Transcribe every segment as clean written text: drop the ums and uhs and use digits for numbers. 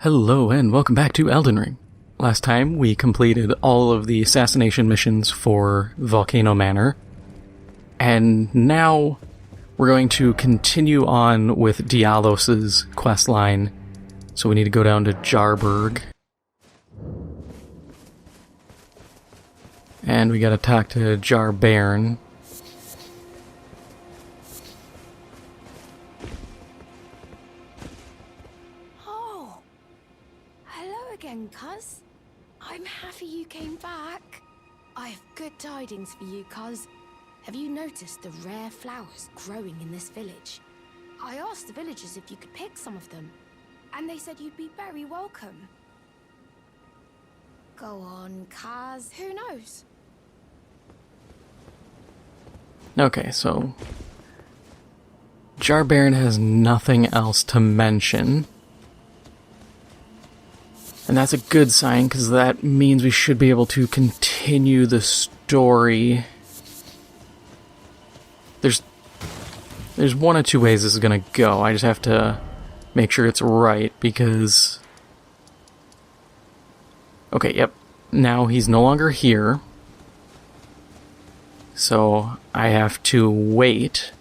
Hello and welcome back to Elden Ring. Last time we completed all of the assassination missions for Volcano Manor, and now we're going to continue on with Diallos' questline. So we need to go down to Jarburg. And we gotta talk to Jarbairn. Oh, hello again, cuz. I'm happy you came back. I have good tidings for you, cuz. Have you noticed the rare flowers growing in this village? I asked the villagers if you could pick some of them, and they said you'd be very welcome. Go on, cuz. Who knows? Okay, so Jarbairn has nothing else to mention. And that's a good sign, because that means we should be able to continue the story. There's one of two ways this is going to go. I just have to make sure it's right, because... Okay, yep. Now he's no longer here. So I have to wait.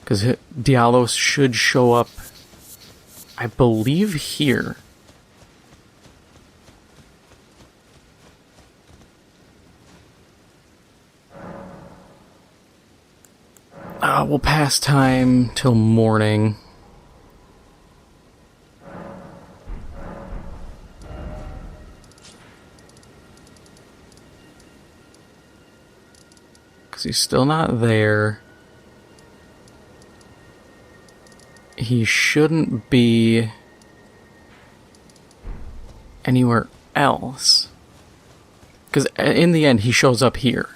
Because Diallos should show up, I believe, here. We'll pass time till morning. Because he's still not there. He shouldn't be anywhere else. Because in the end, he shows up here.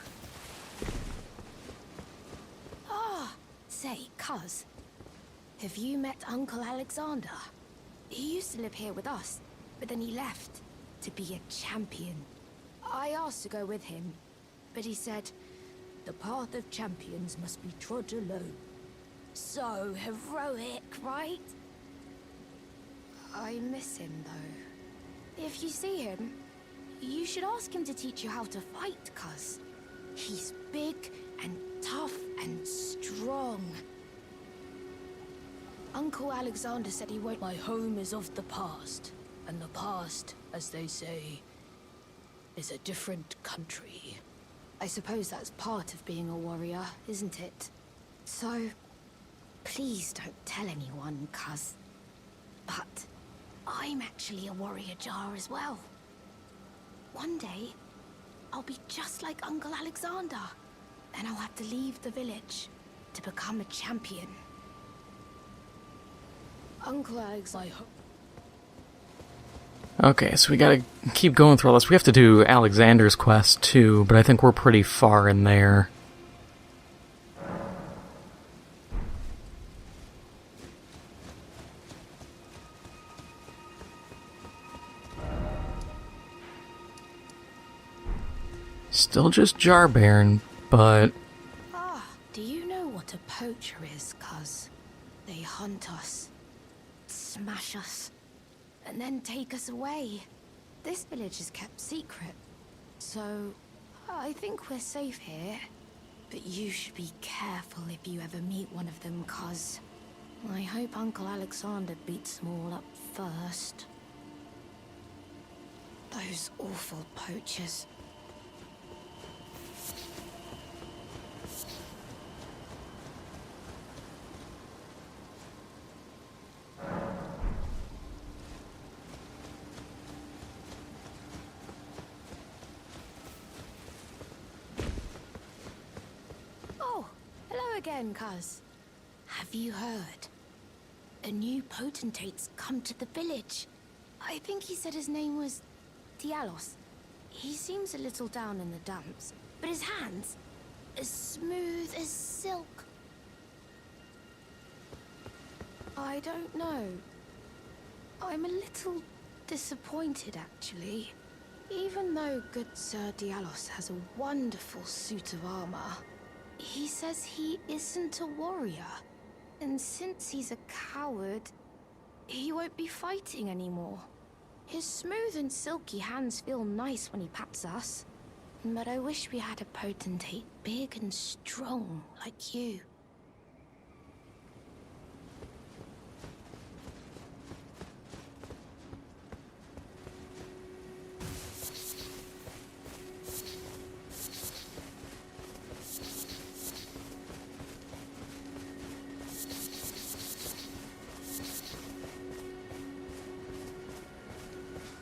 Say, cuz, have you met Uncle Alexander? He used to live here with us, but then he left to be a champion. I asked to go with him, but he said, the path of champions must be trod alone. So heroic, right? I miss him, though. If you see him, you should ask him to teach you how to fight, cuz. He's big and tough and strong. Uncle Alexander said he won't. My home is of the past, and the past, as they say, is a different country. I suppose that's part of being a warrior, isn't it? So, please don't tell anyone, cuz. But I'm actually a warrior jar as well. One day, I'll be just like Uncle Alexander. Then I'll have to leave the village to become a champion. Uncle Alexander... Okay, so we gotta keep going through all this. We have to do Alexander's quest too, but I think we're pretty far in there. Still just Jarbairn, but... Do you know what a poacher is, cuz? They hunt us, smash us, and then take us away. This village is kept secret, so I think we're safe here. But you should be careful if you ever meet one of them, cuz I hope Uncle Alexander beats them all up first. Those awful poachers. Again, cuz. Have you heard? A new potentate's come to the village. I think he said his name was Diallos. He seems a little down in the dumps, but his hands, as smooth as silk. I don't know. I'm a little disappointed, actually. Even though good Sir Diallos has a wonderful suit of armor, he says he isn't a warrior. And since he's a coward, he won't be fighting anymore. His smooth and silky hands feel nice when he pats us. But I wish we had a potentate big and strong like you.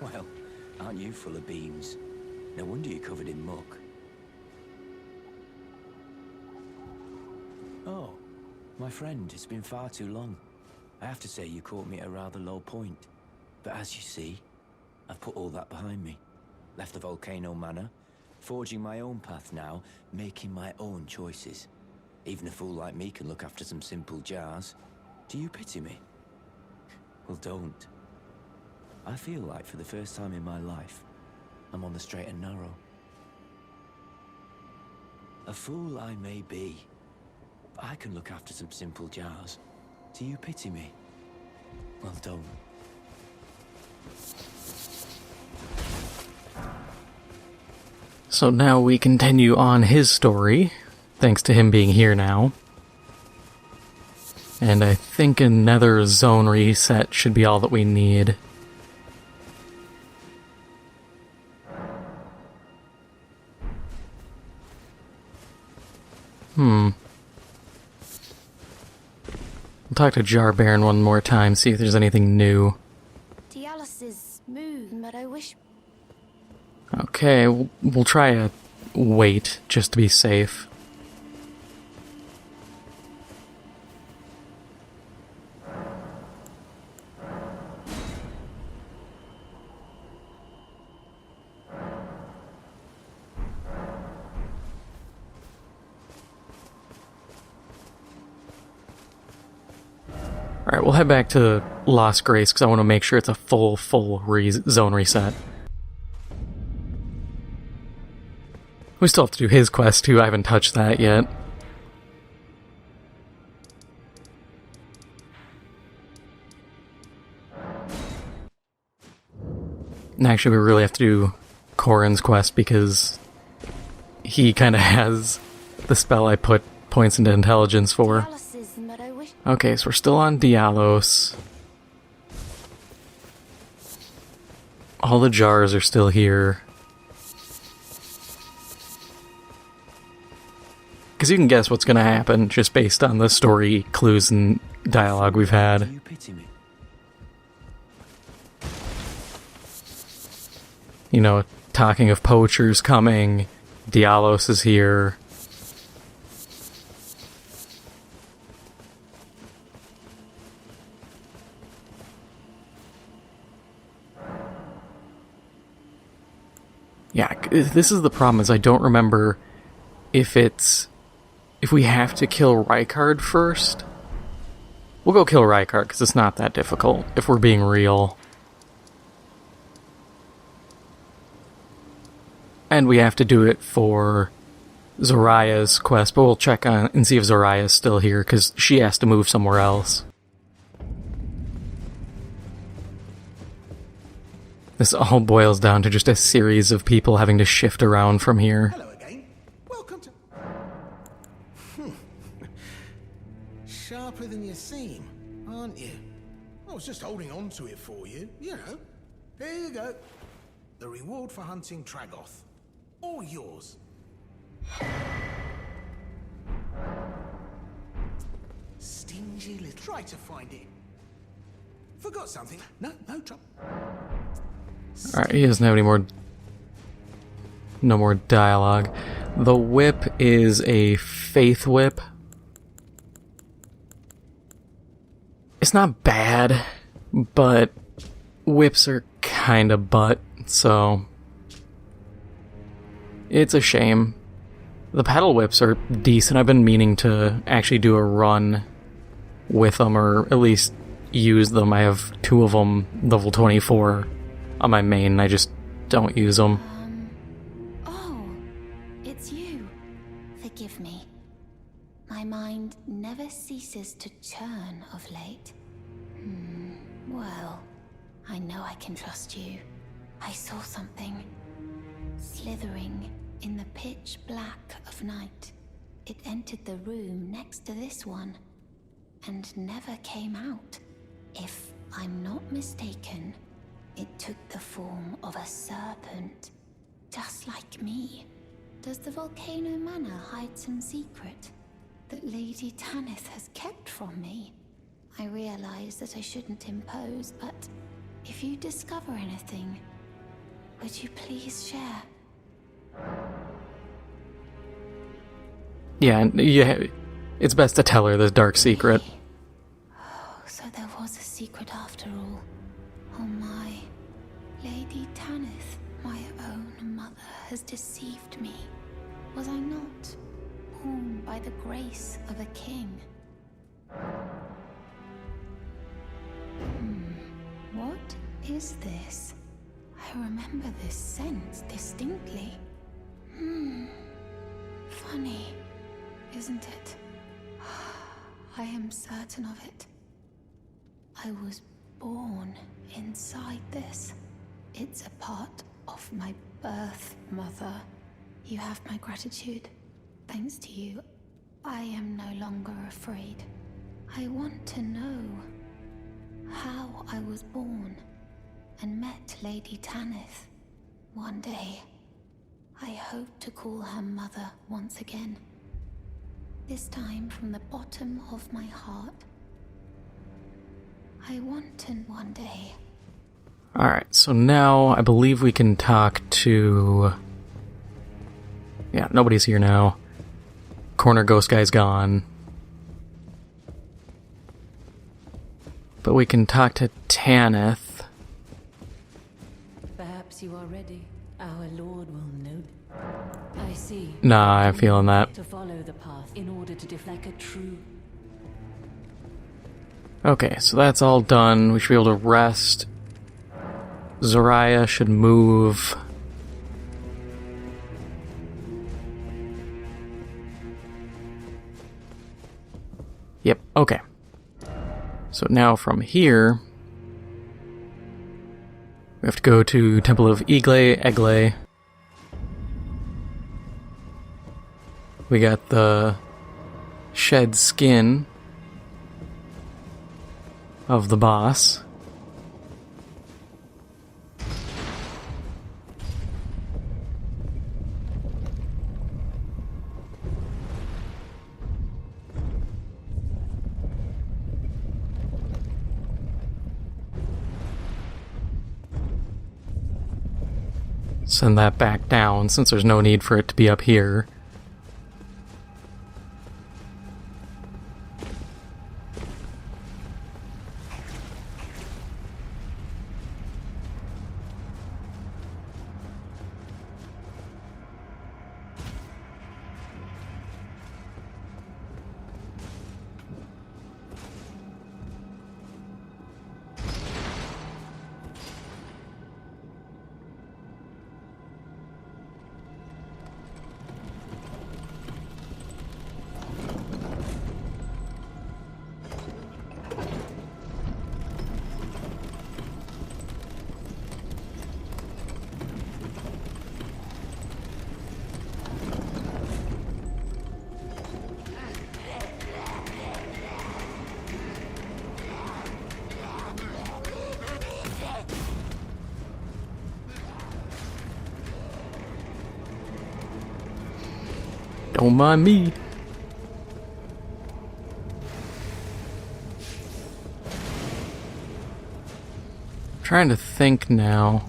Well, aren't you full of beans? No wonder you're covered in muck. Oh, my friend, it's been far too long. I have to say you caught me at a rather low point. But as you see, I've put all that behind me. Left the Volcano Manor, forging my own path now, making my own choices. Even a fool like me can look after some simple jars. Do you pity me? Well, don't. I feel like for the first time in my life, I'm on the straight and narrow. A fool I may be, but I can look after some simple jars. Do you pity me? Well, don't. So now we continue on his story, thanks to him being here now. And I think another zone reset should be all that we need. I'll talk to Jar Baron one more time, see if there's anything new. Diallos is smooth, but I wish... Okay, we'll try a wait, just to be safe. Alright, we'll head back to Lost Grace, because I want to make sure it's a full zone reset. We still have to do his quest, too. I haven't touched that yet. And actually, we really have to do Corrin's quest, because he kind of has the spell I put points into intelligence for. Diallos is, but I wish... Okay, so we're still on Diallos. All the jars are still here. Because you can guess what's going to happen just based on the story clues and dialogue we've Do had. you pity me? You know, talking of poachers coming, Diallos is here. Yeah, this is the problem, is I don't remember if we have to kill Rykard first. We'll go kill Rykard, because it's not that difficult, if we're being real. And we have to do it for Zoraya's quest, but we'll check on and see if Zoraya's still here, because she has to move somewhere else. This all boils down to just a series of people having to shift around from here. Hello again. Welcome to... Sharper than you seem, aren't you? I was just holding on to it for you, you know. Here you go. The reward for hunting Tragoth. All yours. Stingy little... Try to find it. Forgot something? No trouble. Alright, he doesn't have any more... No more dialogue. The whip is a faith whip. It's not bad, but whips are kinda butt, so... It's a shame. The paddle whips are decent. I've been meaning to actually do a run with them, or at least use them. I have 2 of them, level 24, on my main. I just don't use them. Oh, it's you. Forgive me. My mind never ceases to churn of late. Well, I know I can trust you. I saw something slithering in the pitch black of night. It entered the room next to this one and never came out. If I'm not mistaken, it took the form of a serpent, just like me. Does the Volcano Manor hide some secret that Lady Tanith has kept from me? I realize that I shouldn't impose, but if you discover anything, would you please share? Yeah, it's best to tell her this dark secret. Oh, so there was a secret after all. Oh my. Lady Tanith, my own mother, has deceived me. Was I not born by the grace of a king? What is this? I remember this scent distinctly. Funny, isn't it? I am certain of it. I was born inside this. It's a part of my birth, Mother. You have my gratitude. Thanks to you, I am no longer afraid. I want to know how I was born and met Lady Tanith. One day, I hope to call her mother once again. This time from the bottom of my heart. I want to one day. Alright, so now I believe we can talk to... Yeah, nobody's here now. Corner ghost guy's gone. But we can talk to Tanith. Perhaps you are ready. Our Lord will know. I see. Nah, I'm feeling that. To follow the path in order to deflect a true. Okay, so that's all done. We should be able to rest. Raya should move. Yep, okay. So now from here, we have to go to Temple of Egle. We got the shed skin of the boss. Send that back down, since there's no need for it to be up here. Don't mind me. Trying to think now.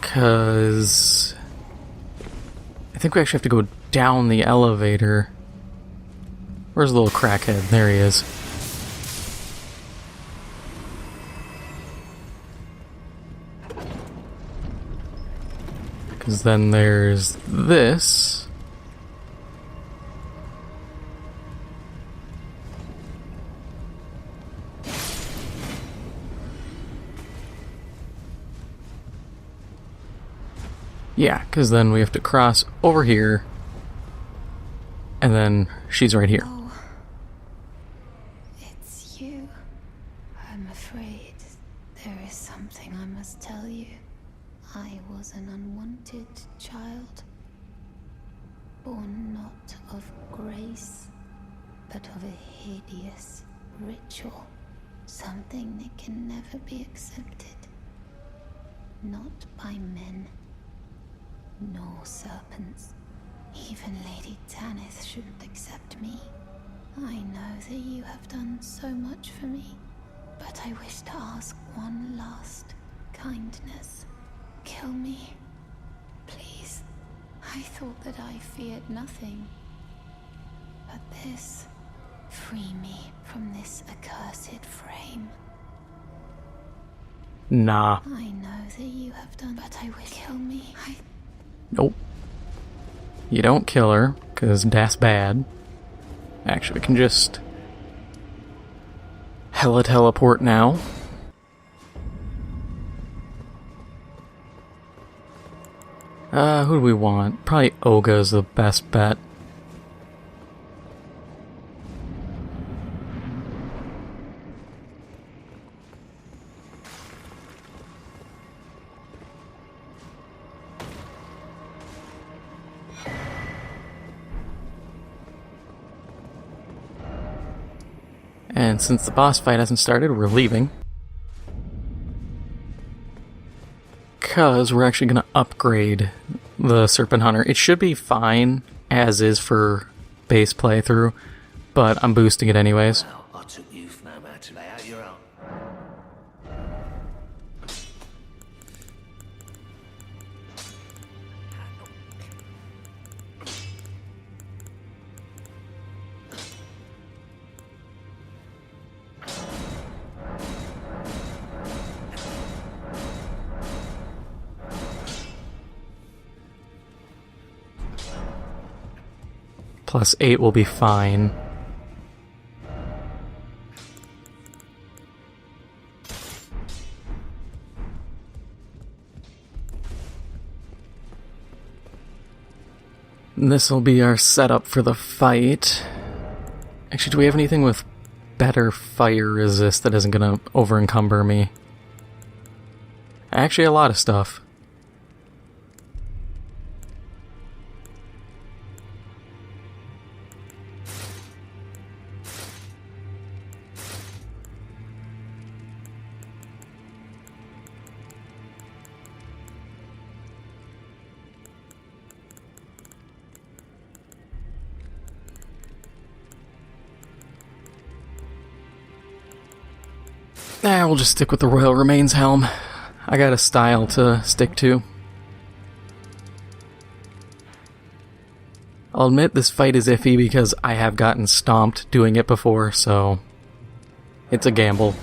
Because I think we actually have to go down the elevator. Where's the little crackhead? There he is. Because then there's this. Yeah, because then we have to cross over here. And then she's right here. Oh, it's you. I'm afraid there is something I must tell you. I was an unwanted child, born not of grace, but of a hideous ritual, something that can never be accepted. Not by men, nor serpents. Even Lady Tanith shouldn't accept me. I know that you have done so much for me, but I wish to ask one last kindness. Kill me, please. I thought that I feared nothing, but this, free me from this accursed frame. Nah. I know that you have done, but I will kill me. Nope. You don't kill her, because that's bad. Actually, we can just hella teleport now. Who do we want? Probably Olga is the best bet. And since the boss fight hasn't started, we're leaving. Because we're actually going to upgrade the Serpent Hunter. It should be fine as is for base playthrough, but I'm boosting it anyways. Well, I took you for no man to lay out your own. Plus 8 will be fine. This will be our setup for the fight. Actually, do we have anything with better fire resist that isn't going to over-encumber me? Actually, a lot of stuff. We'll just stick with the Royal Remains helm. I got a style to stick to. I'll admit this fight is iffy because I have gotten stomped doing it before, so it's a gamble.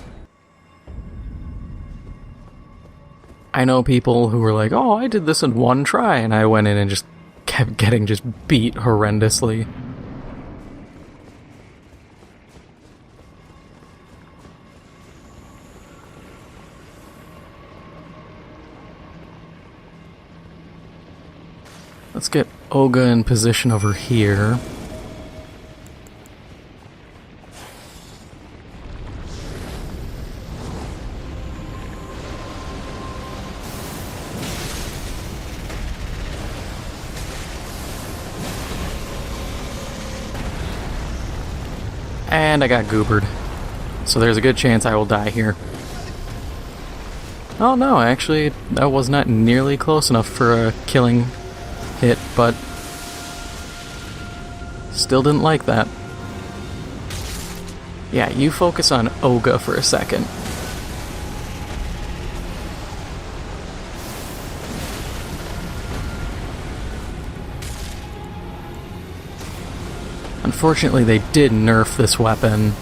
I know people who were like, oh, I did this in one try, and I went in and just kept getting just beat horrendously. Let's get Olga in position over here. And I got goobered. So there's a good chance I will die here. Oh no, actually, that was not nearly close enough for a killing hit, but still didn't like that. Yeah, you focus on Olga for a second. Unfortunately, they did nerf this weapon.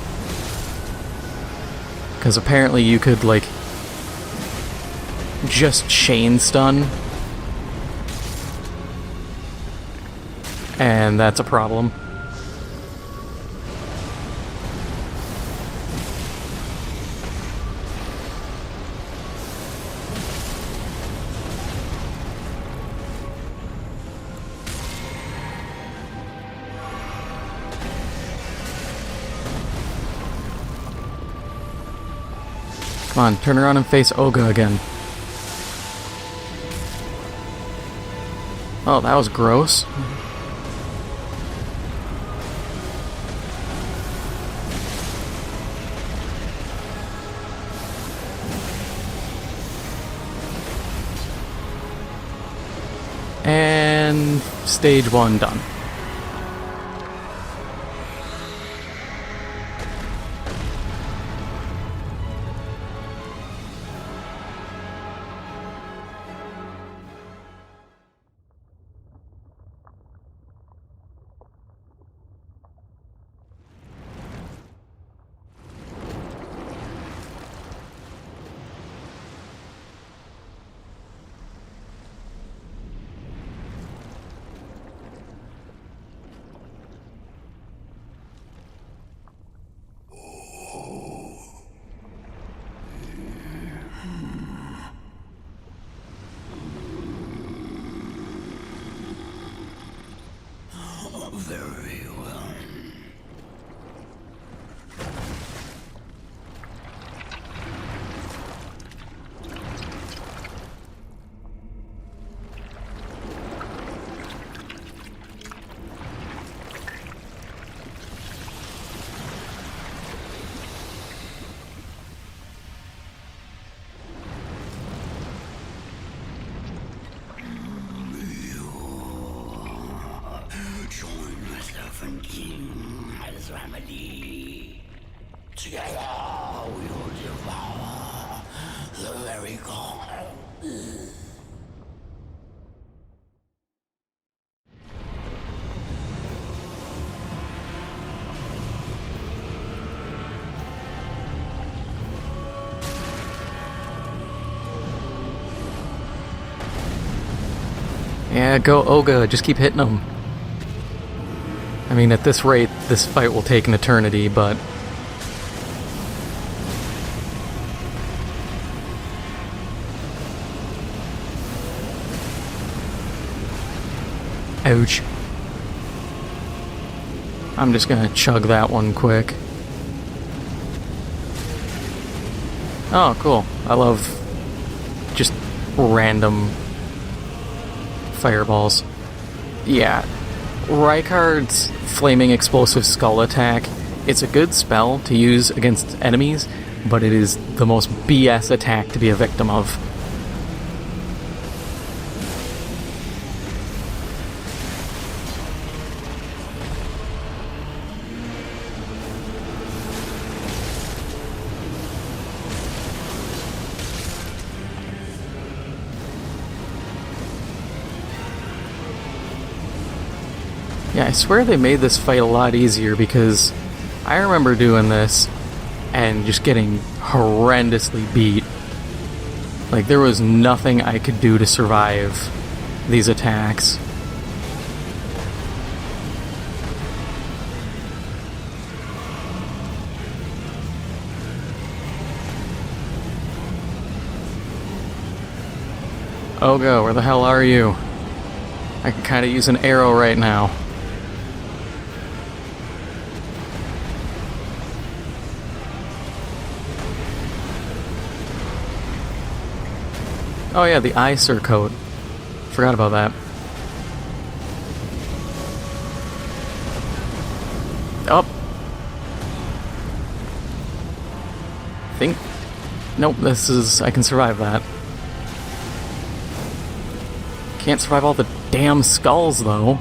Because apparently you could, like, just chain stun and that's a problem. Come on, turn around and face Olga again. Oh, that was gross. And stage 1 done. Very well. Join myself and King as remedy. Together we will devour the very god. Yeah, go Olga, just keep hitting him. I mean, at this rate, this fight will take an eternity, but... Ouch. I'm just gonna chug that one quick. Oh, cool. I love just random fireballs. Yeah. Rykard's Flaming Explosive Skull attack, it's a good spell to use against enemies, but it is the most BS attack to be a victim of. Yeah, I swear they made this fight a lot easier because I remember doing this and just getting horrendously beat. Like, there was nothing I could do to survive these attacks. Olga, where the hell are you? I can kind of use an arrow right now. Oh yeah, the Icer coat. Forgot about that. Up. Think. Nope, this is... I can survive that. Can't survive all the damn skulls, though.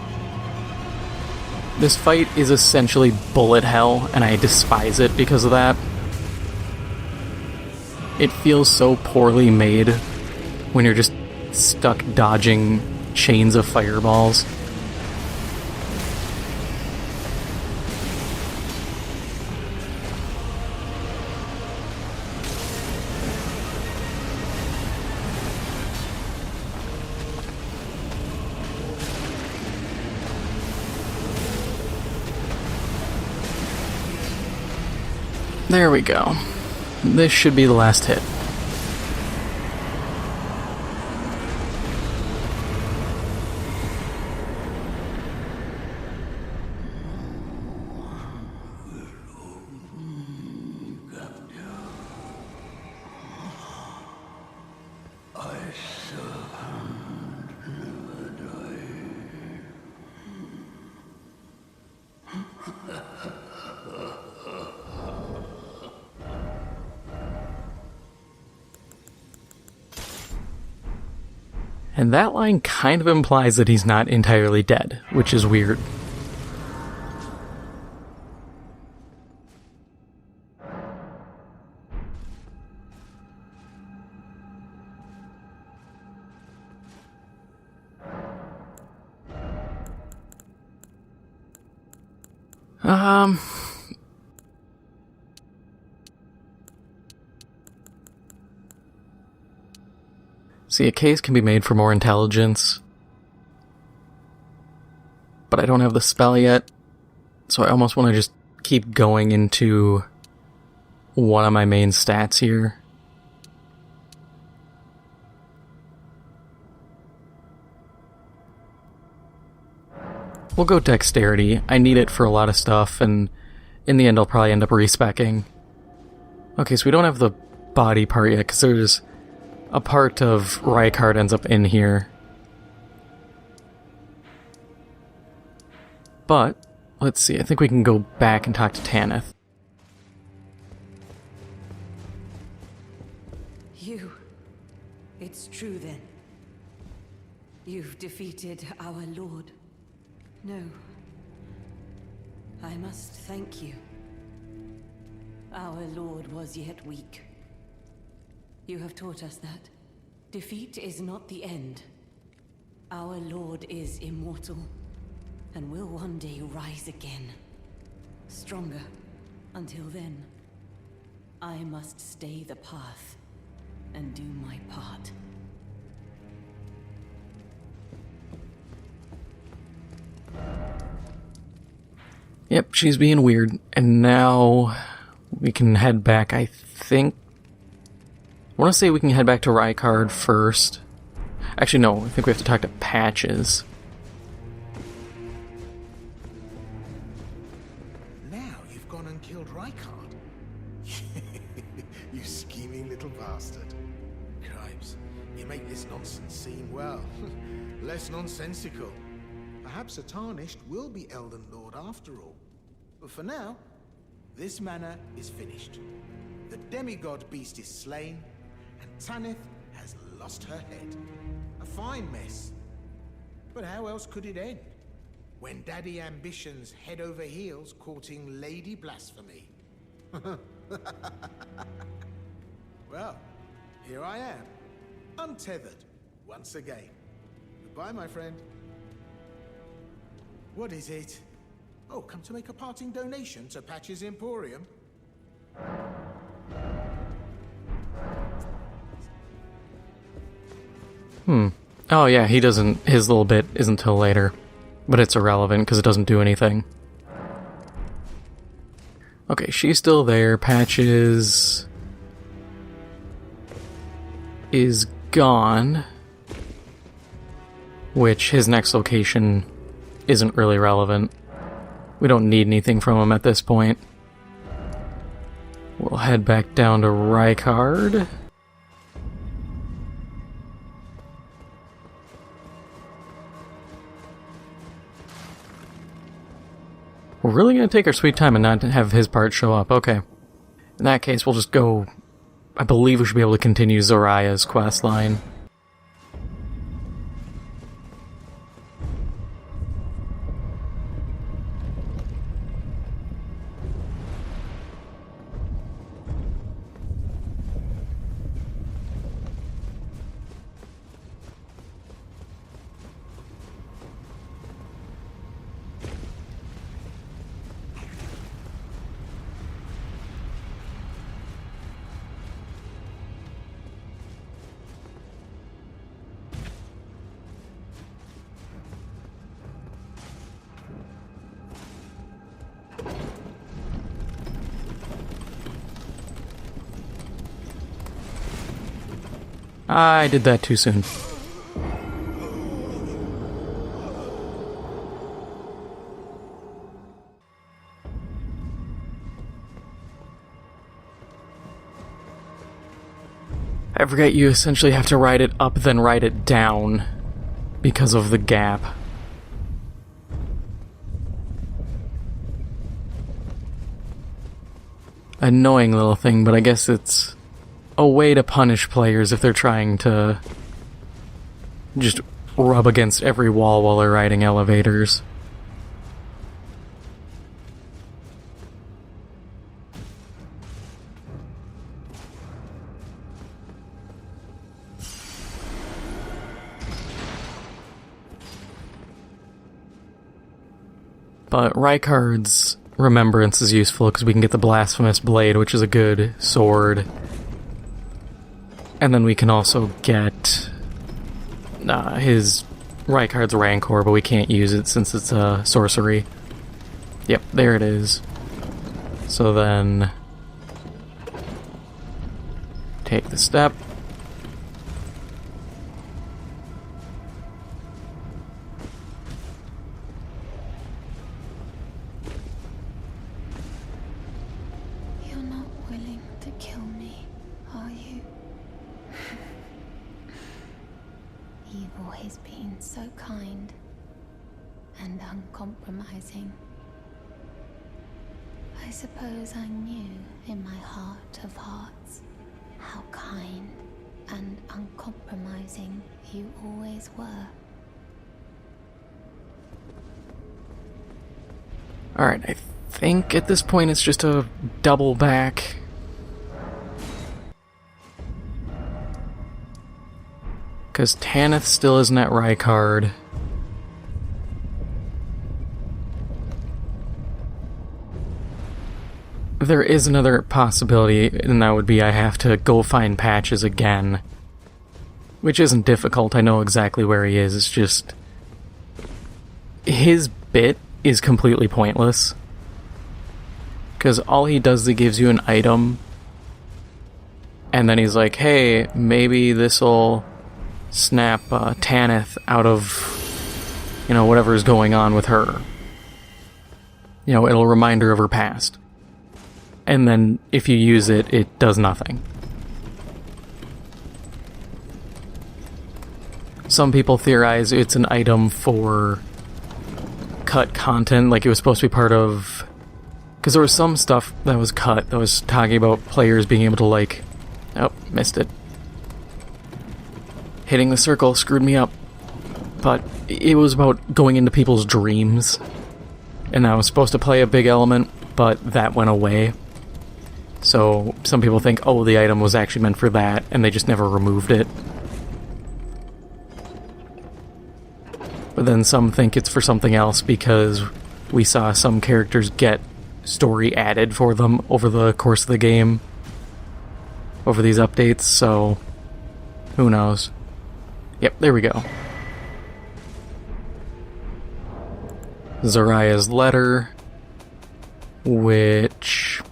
This fight is essentially bullet hell, and I despise it because of that. It feels so poorly made when you're just stuck dodging chains of fireballs. There we go. This should be the last hit. And that line kind of implies that he's not entirely dead, which is weird. See, a case can be made for more intelligence, but I don't have the spell yet, so I almost want to just keep going into one of my main stats here. We'll go dexterity. I need it for a lot of stuff, and in the end I'll probably end up respeccing. Okay, so we don't have the body part yet, because there's a part of Rykard ends up in here. But, let's see, I think we can go back and talk to Tanith. You. It's true then. You've defeated our lord. No. I must thank you. Our lord was yet weak. You have taught us that defeat is not the end. Our lord is immortal, and will one day rise again. Stronger. Until then, I must stay the path and do my part. Yep, she's being weird, and now we can head back, I think. I want to say we can head back to Rykard first. Actually, no, I think we have to talk to Patches. Now you've gone and killed Rykard. You scheming little bastard. Cripes, you make this nonsense seem, well, less nonsensical. Perhaps a Tarnished will be Elden Lord after all. But for now, this manor is finished. The demigod beast is slain, and Tanith has lost her head. A fine mess. But how else could it end? When Daddy Ambition's head over heels courting Lady Blasphemy. Well, here I am, untethered, once again. Goodbye, my friend. What is it? Oh, come to make a parting donation to Patch's Emporium? Oh yeah, he doesn't, his little bit isn't till later. But it's irrelevant because it doesn't do anything. Okay, she's still there. Patches is gone. Which, his next location isn't really relevant. We don't need anything from him at this point. We'll head back down to Rykard. We're really going to take our sweet time and not have his part show up. Okay. In that case, we'll just go... I believe we should be able to continue Zoraya's quest line. I did that too soon. I forget you essentially have to ride it up, then ride it down because of the gap. Annoying little thing, but I guess it's a way to punish players if they're trying to just rub against every wall while they're riding elevators. But Rykard's remembrance is useful because we can get the Blasphemous Blade, which is a good sword. And then we can also get his Rykard's Rancor, but we can't use it since it's a sorcery. Yep, there it is. So then take the step. You're not willing to kill me, are you? You've always been so kind and uncompromising. I suppose I knew in my heart of hearts how kind and uncompromising you always were. Alright, I think at this point it's just a double back. Because Tanith still isn't at Rykard. There is another possibility, and that would be I have to go find Patches again. Which isn't difficult, I know exactly where he is, it's just... his bit is completely pointless. Because all he does is he gives you an item, and then he's like, hey, maybe this'll snap Tanith out of, whatever's going on with her. It'll remind her of her past. And then, if you use it, it does nothing. Some people theorize it's an item for cut content, like it was supposed to be part of... Because there was some stuff that was cut that was talking about players being able to, Oh, missed it. Hitting the circle screwed me up. But it was about going into people's dreams. And that was supposed to play a big element, but that went away. So some people think, oh, the item was actually meant for that, and they just never removed it. But then some think it's for something else because we saw some characters get story added for them over the course of the game. Over these updates, so who knows. Yep, there we go. Zariah's letter, which...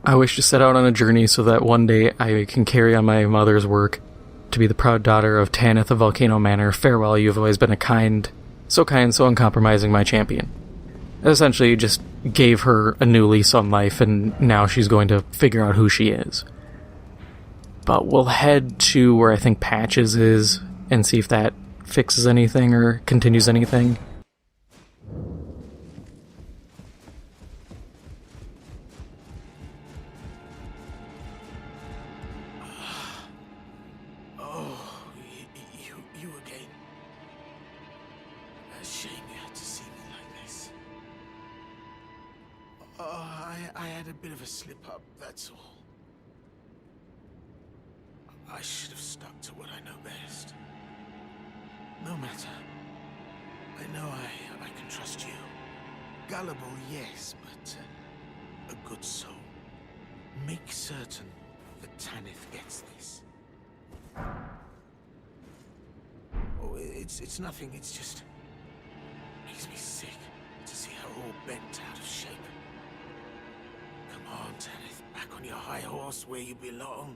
I wish to set out on a journey so that one day I can carry on my mother's work. To be the proud daughter of Tanith of Volcano Manor. Farewell, you have always been so uncompromising, my champion. Essentially, just gave her a new lease on life, and now she's going to figure out who she is. But we'll head to where I think Patches is, and see if that fixes anything or continues anything. I had a bit of a slip-up, that's all. I should have stuck to what I know best. No matter. I know I can trust you. Gullible, yes, but a good soul. Make certain that Tanith gets this. Oh, it's nothing, it's just... makes me sick to see her all bent out of shape. Come on, Tanith, back on your high horse where you belong.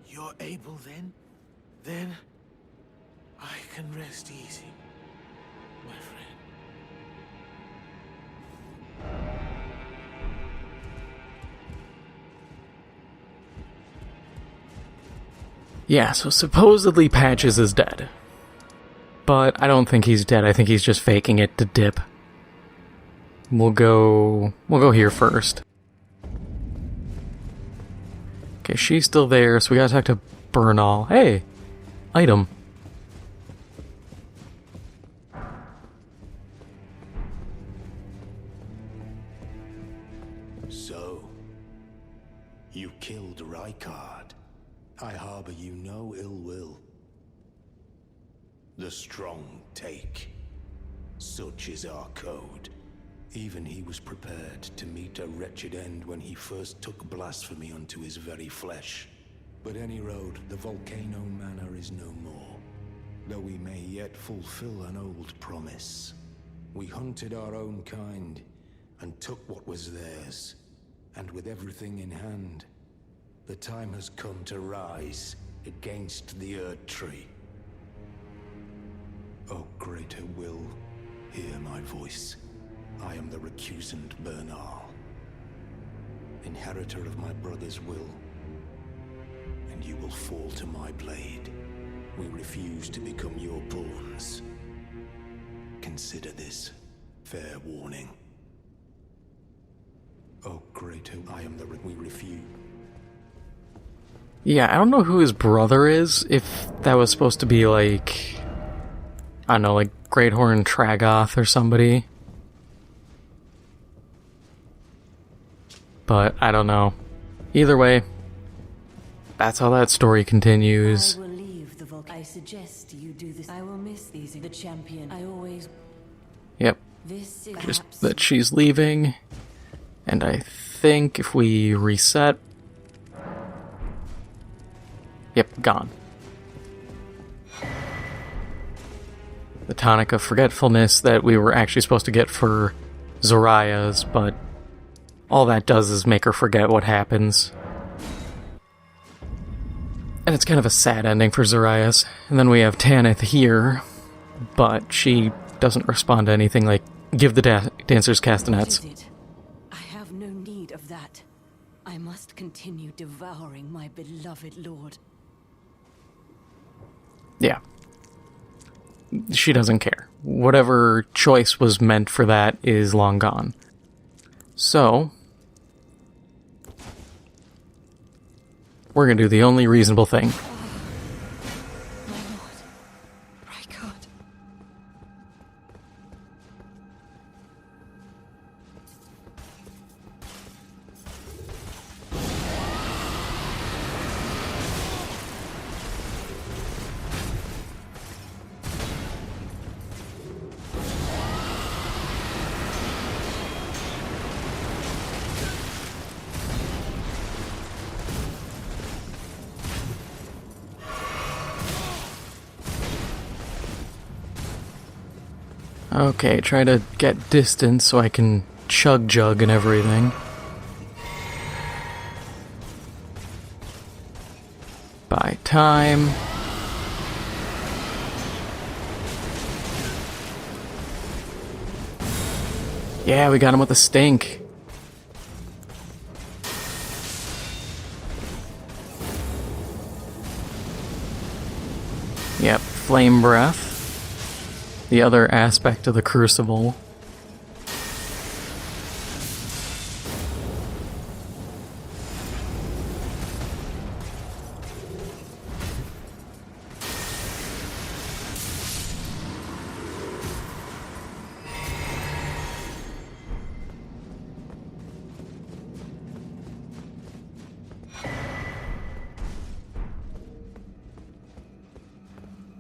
You're able then? Then I can rest easy, my friend. Yeah, so supposedly Patches is dead. But I don't think he's dead. I think he's just faking it to dip. We'll go here first. Okay, she's still there, so we gotta talk to Bernal. Hey! Item. So, you killed Rykard. I harbor you no ill will. The strong take. Such is our code. Even he was prepared to meet a wretched end when he first took blasphemy unto his very flesh. But any road, the Volcano Manor is no more. Though we may yet fulfill an old promise. We hunted our own kind, and took what was theirs. And with everything in hand, the time has come to rise against the Erd Tree. O greater will, hear my voice. I am the recusant Bernal, inheritor of my brother's will, and you will fall to my blade. We refuse to become your pawns. Consider this fair warning. O greater, I am the we refuse. Yeah, I don't know who his brother is, if that was supposed to be like, I don't know, like Greathorn Tragoth or somebody. But I don't know. Either way, that's how that story continues. I will leave the Volcano. I suggest you do this. I will miss these. The champion. I always. Yep. This is Just that she's leaving. And I think if we reset. Yep, gone. The tonic of forgetfulness that we were actually supposed to get for Zoraya's, but all that does is make her forget what happens. And it's kind of a sad ending for Zoraya's. And then we have Tanith here, but she doesn't respond to anything like, give the dancers castanets. What is it? I have no need of that. I must continue devouring my beloved lord. Yeah. She doesn't care. Whatever choice was meant for that is long gone. So, we're gonna do the only reasonable thing. My lord, Rykard. Okay, try to get distance so I can chug and everything. Buy time. Yeah, we got him with a stink. Yep, flame breath. The other aspect of the crucible.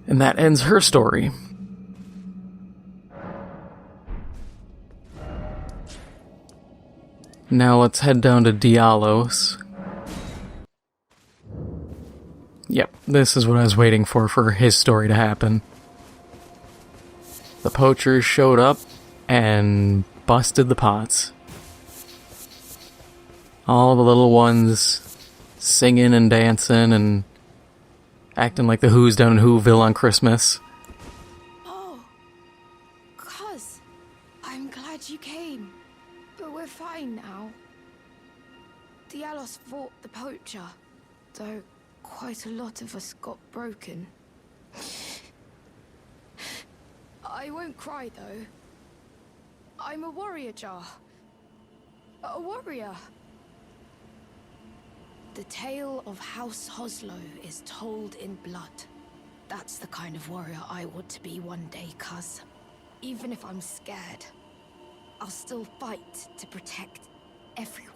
And that ends her story. Now let's head down to Diallos. Yep, this is what I was waiting for his story to happen. The poachers showed up and busted the pots. All the little ones singing and dancing and acting like the Who's down in Whoville on Christmas. Oh, cuz, I'm glad you came. But we're fine now. Diallos fought the poacher, though quite a lot of us got broken. I won't cry, though. I'm a warrior, Jar. A warrior. The tale of House Hoslow is told in blood. That's the kind of warrior I want to be one day, cuz. Even if I'm scared, I'll still fight to protect everyone.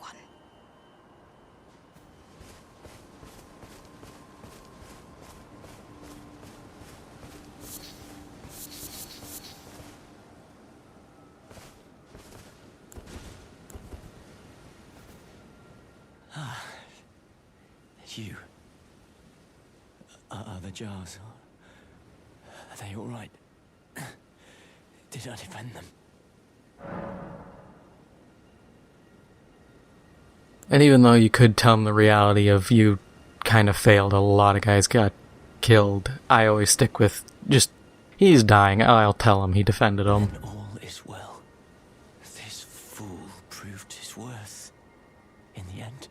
You. Are the jars? Are they all right? Did I defend them? And even though you could tell him the reality of you kind of failed, a lot of guys got killed, I always stick with just, he's dying, I'll tell him he defended him. And all is well. This fool proved his worth in the end.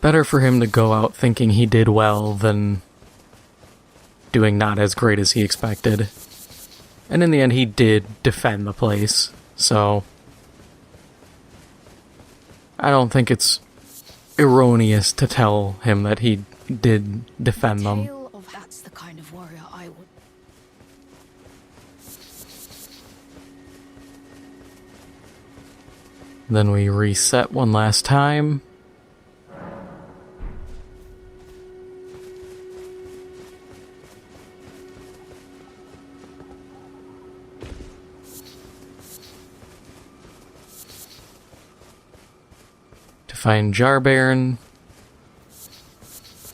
Better for him to go out thinking he did well than doing not as great as he expected. And in the end, he did defend the place, so I don't think it's erroneous to tell him that he did defend them. That's the kind of warrior I would. Then we reset one last time. Find Jarbaron,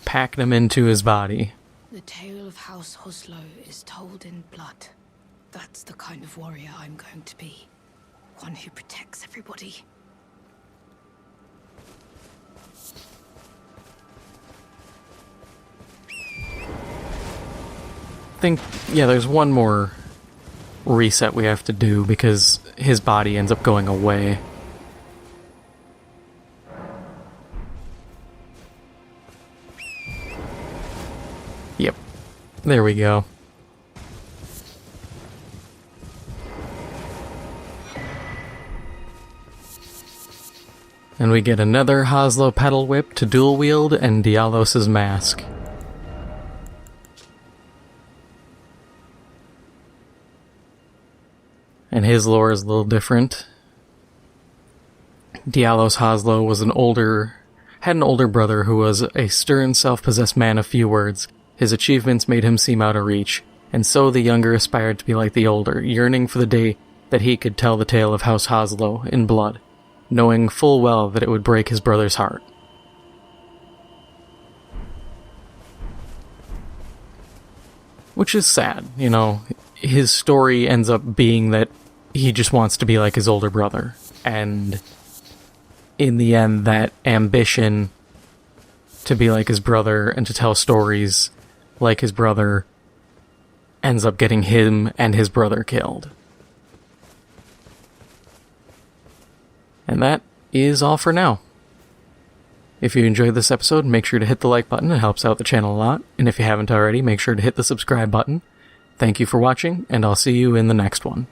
packing him into his body. The tale of House Hoslow is told in blood. That's the kind of warrior I'm going to be. One who protects everybody. Yeah, there's one more reset we have to do because his body ends up going away. Yep. There we go. And we get another Hoslow pedal whip to dual wield and Diallos' mask. And his lore is a little different. Diallos Hoslow had an older brother who was a stern, self-possessed man of few words. His achievements made him seem out of reach, and so the younger aspired to be like the older, yearning for the day that he could tell the tale of House Hoslow in blood, knowing full well that it would break his brother's heart. Which is sad, you know. His story ends up being that he just wants to be like his older brother, and in the end, that ambition to be like his brother and to tell stories like his brother ends up getting him and his brother killed. And that is all for now. If you enjoyed this episode, make sure to hit the like button, it helps out the channel a lot, and if you haven't already, make sure to hit the subscribe button. Thank you for watching, and I'll see you in the next one.